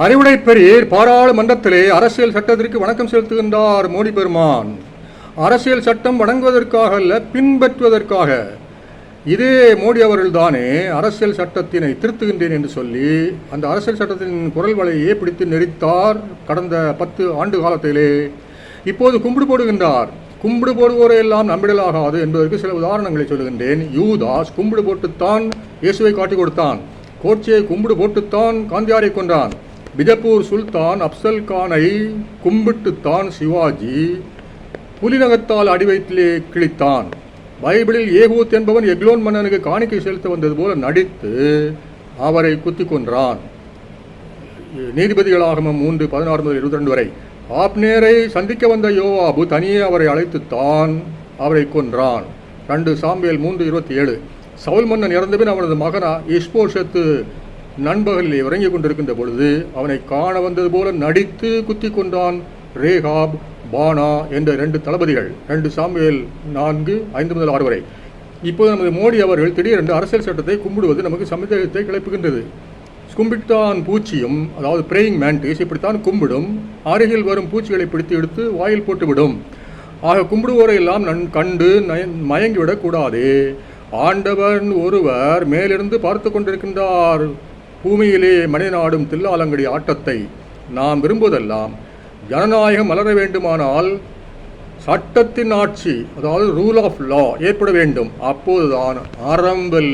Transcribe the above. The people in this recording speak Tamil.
அறிவுடை பெரியர் பாராளுமன்றத்திலே அரசியல் சட்டத்திற்கு வணக்கம் செலுத்துகின்றார் மோடி பெருமான். அரசியல் சட்டம் வணங்குவதற்காக அல்ல, பின்பற்றுவதற்காக. இதே மோடி அவர்கள்தானே அரசியல் சட்டத்தினை திருத்துகின்றேன் என்று சொல்லி அந்த அரசியல் சட்டத்தின் குரல் வலையே பிடித்து நெறித்தார் கடந்த 10 ஆண்டு காலத்திலே. இப்போது கும்பிடு போடுகின்றார். கும்பிடு போடுவோரை எல்லாம் நம்பிடலாகாது என்பதற்கு சில உதாரணங்களை சொல்லுகின்றேன். யூதாஸ் கும்பிடு போட்டுத்தான் இயேசுவை காட்டி கொடுத்தான். கோட்சே கும்பிடு போட்டுத்தான் காந்தியாரை கொன்றான். பிஜப்பூர் சுல்தான் அப்சல் கானை கும்பிட்டுத்தான் சிவாஜி புலிநகத்தால் அடிவயிற்றிலே கிழித்தான். பைபிளில் ஏகூத் என்பவன் எக்லோன் மன்னனுக்கு காணிக்கை செலுத்த வந்தது போல நடித்து அவரை குத்தி கொன்றான். நீதிபதிகளாகமம் 3:16 முதல் 22 வரை. ஆப்னேரை சந்திக்க வந்த யோவாபு தனியே அவரை அழைத்துத்தான் அவரை கொன்றான். 2 சாமுவேல் 3:27. சவுல் மன்னன் இறந்தபின் அவனது மகனா இஸ்போஷத்து நண்பகலில் இறங்கிக் கொண்டிருக்கின்ற பொழுது அவனை காண வந்தது போல நடித்து குத்தி கொண்டான் ரேகாப், பானா என்ற 2 தளபதிகள். 2 சாமுவேல் 4:5 முதல் 6 வரை. இப்போது நமது மோடி அவர்கள் திடீரென்று அரசியல் சட்டத்தை கும்பிடுவது நமக்கு சந்தேகத்தை கிளப்புகின்றது. கும்பிட்டான் பூச்சியும், அதாவது பிரேயிங் மேண்டிஸ், இப்படித்தான் கும்பிடும். அருகில் வரும் பூச்சிகளை பிடித்து எடுத்து வாயில் போட்டுவிடும். ஆக கும்பிடுவோரை எல்லாம் கண்டு மயங்கிவிடக்கூடாது. ஆண்டவன் ஒருவர் மேலிருந்து பார்த்து கொண்டிருக்கின்றார் பூமியிலே மணிநாடும் தில்லாலங்கடி ஆட்டத்தை. நாம் விரும்புவதெல்லாம் ஜனநாயகம் மலர வேண்டுமானால் சட்டத்தின் ஆட்சி, அதாவது ரூல் ஆஃப் லா ஏற்பட வேண்டும். அப்போதுதான் அறம் வெல்லும்.